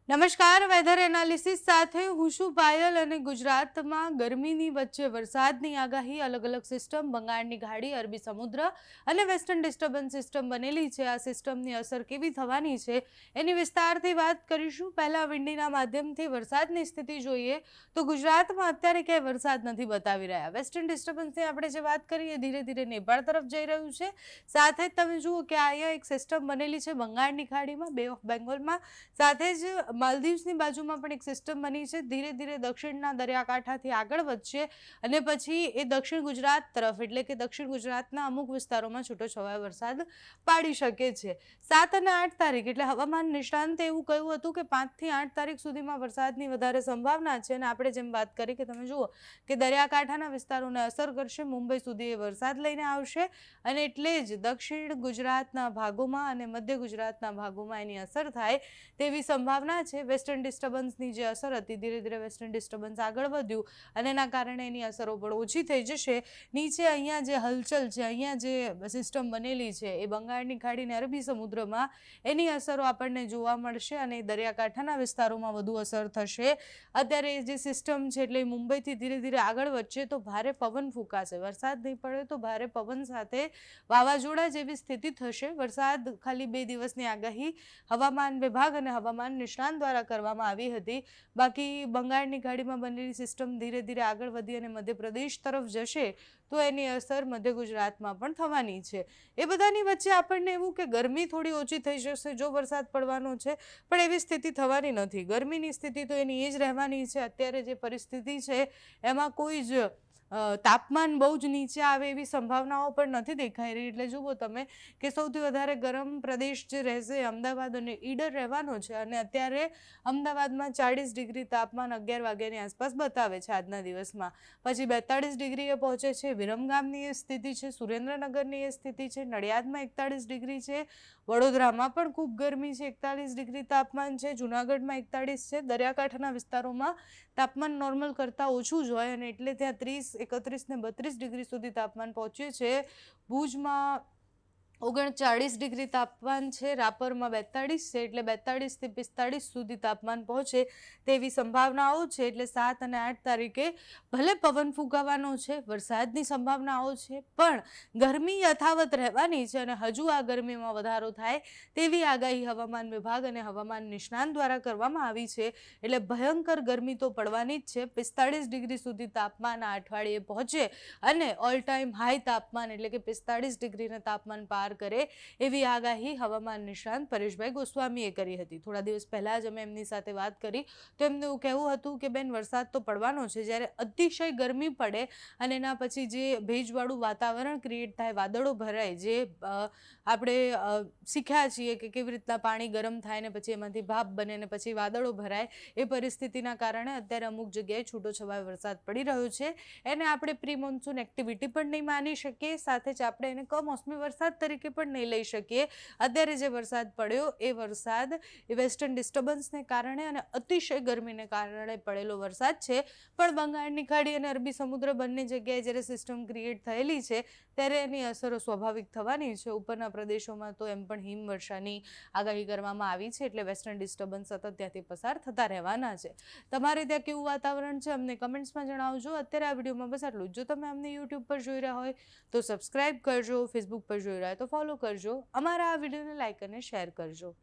નમસ્કાર, weather analysis સાથે હું છું પાયલ અને ગુજરાતમાં ગરમીની વચ્ચે વરસાદની આગાહી. અલગ અલગ સિસ્ટમ, બંગાળની ખાડી, અરબી સમુદ્ર અને વેસ્ટર્ન ડિસ્ટર્બન્સ સિસ્ટમ બનેલી છે. આ સિસ્ટમની અસર કેવી થવાની છે એની વિસ્તારથી વાત કરીશું. પહેલા વિંડીના માધ્યમથી વરસાદની સ્થિતિ જોઈએ તો ગુજરાતમાં અત્યારે ક્યાંય વરસાદ નથી બતાવી રહ્યા. વેસ્ટર્ન ડિસ્ટર્બન્સની આપણે જે વાત કરીએ ધીરે ધીરે નેપાળ તરફ જઈ રહ્યું છે. સાથે જ તમે જુઓ કે અહીંયા એક સિસ્ટમ બનેલી છે બંગાળની ખાડીમાં, બે ઓફ બેંગોલમાં. સાથે જ માલદીવ્સની બાજુમાં પણ એક સિસ્ટમ બની છે. ધીરે ધીરે દક્ષિણના દરિયાકાંઠાથી આગળ વધશે અને પછી એ દક્ષિણ ગુજરાત તરફ, એટલે કે દક્ષિણ ગુજરાતના અમુક વિસ્તારોમાં છૂટોછવાયો વરસાદ પાડી શકે છે. 7 અને 8 તારીખ એટલે હવામાન નિષ્ણાંતે એવું કહ્યું હતું કે 5 થી 8 તારીખ સુધીમાં વરસાદની વધારે સંભાવના છે. અને આપણે જેમ વાત કરી કે તમે જુઓ કે દરિયાકાંઠાના વિસ્તારોને અસર કરશે, મુંબઈ સુધી એ વરસાદ લઈને આવશે અને એટલે જ દક્ષિણ ગુજરાતના ભાગોમાં અને મધ્ય ગુજરાતના ભાગોમાં એની અસર થાય તેવી સંભાવના છે. વેસ્ટર્ન ડિસ્ટર્બન્સની જે અસર હતી, ધીરે ધીરે વેસ્ટર્ન ડિસ્ટર્બન્સ આગળ વધ્યું અને એના કારણે એની અસરો પણ ઓછી થઈ જશે. નીચે અહીંયા જે હલચલ છે, અહીંયા જે સિસ્ટમ બનેલી છે એ બંગાળની ખાડીને અરબી સમુદ્રમાં એની અસરો આપણને જોવા મળશે અને દરિયાકાંઠાના વિસ્તારોમાં વધુ અસર થશે. અત્યારે જે સિસ્ટમ છે એટલે મુંબઈથી ધીરે ધીરે આગળ વધશે તો ભારે પવન ફૂંકાશે. વરસાદ નહીં પડે તો ભારે પવન સાથે વાવાઝોડા જેવી સ્થિતિ થશે. વરસાદ ખાલી 2 દિવસની આગાહી હવામાન વિભાગ અને હવામાન નિષ્ણાંત દ્વારા કરવામાં આવી હતી. બાકી બંગાળની ખાડીમાં બનેલી સિસ્ટમ ધીરે ધીરે આગળ વધી અને મધ્યપ્રદેશ તરફ જશે તો એની અસર મધ્ય ગુજરાતમાં પણ થવાની છે. એ બધાની વચ્ચે આપણને એવું કે ગરમી થોડી ઓછી થઈ જશે જો વરસાદ પડવાનો છે, પણ એવી સ્થિતિ થવાની નથી. ગરમીની સ્થિતિ તો એની એ જ રહેવાની છે. અત્યારે જે પરિસ્થિતિ છે એમાં કોઈ જ તાપમાન બહુ જ નીચે આવે એવી સંભાવનાઓ પણ નથી દેખાઈ રહી. એટલે જુઓ તમે કે સૌથી વધારે ગરમ પ્રદેશ જે રહેશે અમદાવાદ અને ઈડર રહેવાનો છે અને અત્યારે અમદાવાદમાં 40 ડિગ્રી તાપમાન 11 વાગ્યાની આસપાસ બતાવે છે આજના દિવસમાં. પછી 42 ડિગ્રીએ પહોંચે છે. વિરમગામની એ સ્થિતિ છે, સુરેન્દ્રનગરની એ સ્થિતિ છે, નડિયાદમાં 41 ડિગ્રી છે, વડોદરામાં પણ ખૂબ ગરમી છે, 41 ડિગ્રી તાપમાન છે, જૂનાગઢમાં 41 છે. દરિયાકાંઠાના વિસ્તારોમાં તાપમાન નોર્મલ કરતાં ઓછું જ હોય અને એટલે ત્યાં 30, 31 ને 32 ડિગ્રી સુધી તાપમાન પહોંચ્યું છે. ભુજમાં 39 ડિગ્રી તાપમાન છે, રાપરમાં 42 છે, એટલે 42 થી 45 સુધી તાપમાન પહોંચે તેવી સંભાવનાઓ છે. એટલે 7 અને 8 તારીખે ભલે પવન ફૂંકાવાનો છે, વરસાદની સંભાવનાઓ છે, પણ ગરમી યથાવત રહેવાની છે અને હજુ આ ગરમીમાં વધારો થાય તેવી આગાહી હવામાન વિભાગ અને હવામાન નિષ્ણાંત દ્વારા કરવામાં આવી છે. એટલે ભયંકર ગરમી તો પડવાની જ છે. 45 ડિગ્રી સુધી તાપમાન આ અઠવાડિયે પહોંચે અને ઓલ ટાઈમ હાઈ તાપમાન એટલે કે 45 ડિગ્રીના તાપમાન પાર કરે એવી આગાહી હવામાન નિષ્ણાંત પરેશભાઈ ગોસ્વામીએ કરી હતી. થોડા દિવસ પહેલા જ અમે એમની સાથે વાત કરી તો એમનું એવું કહેવું હતું કે બેન વરસાદ તો પડવાનો છે, જ્યારે અતિશય ગરમી પડે અને એના પછી જે ભેજવાળું વાતાવરણ ક્રિએટ થાય, વાદળો ભરાય, જે આપણે શીખ્યા છીએ કે કેવી રીતના પાણી ગરમ થાય ને પછી એમાંથી ભાપ બને ને પછી વાદળો ભરાય, એ પરિસ્થિતિના કારણે અત્યારે અમુક જગ્યાએ છૂટોછવાયો વરસાદ પડી રહ્યો છે. એને આપણે પ્રી મોન્સૂન એક્ટિવિટી પણ નહીં માની શકીએ, સાથે જ આપણે એને કમોસમી વરસાદ તરીકે પણ નહીં લઈ શકીએ. અત્યારે જે વરસાદ પડ્યો એ વરસાદ એ વેસ્ટર્ન ડિસ્ટર્બન્સને કારણે અને અતિશય ગરમીને કારણે પડેલો વરસાદ છે. પણ બંગાળની ખાડી અને અરબી સમુદ્ર બંને જગ્યાએ જ્યારે સિસ્ટમ ક્રિએટ થયેલી છે ત્યારે એની અસરો સ્વાભાવિક થવાની છે. ઉપરના પ્રદેશોમાં તો એમ પણ હિમવર્ષાની આગાહી કરવામાં આવી છે, એટલે વેસ્ટર્ન ડિસ્ટર્બન્સ સતત ત્યાંથી પસાર થતા રહેવાના છે. તમારે ત્યાં કેવું વાતાવરણ છે અમને કમેન્ટ્સમાં જણાવજો. અત્યારે આ વિડીયોમાં બસ આટલું જ. જો તમે અમને યુટ્યુબ પર જોઈ રહ્યા હોય તો સબસ્ક્રાઇબ કરજો, ફેસબુક પર જોઈ રહ્યા હોય તો ફોલો કરજો, અમારા આ વિડીયોને લાઇક અને શેર કરજો.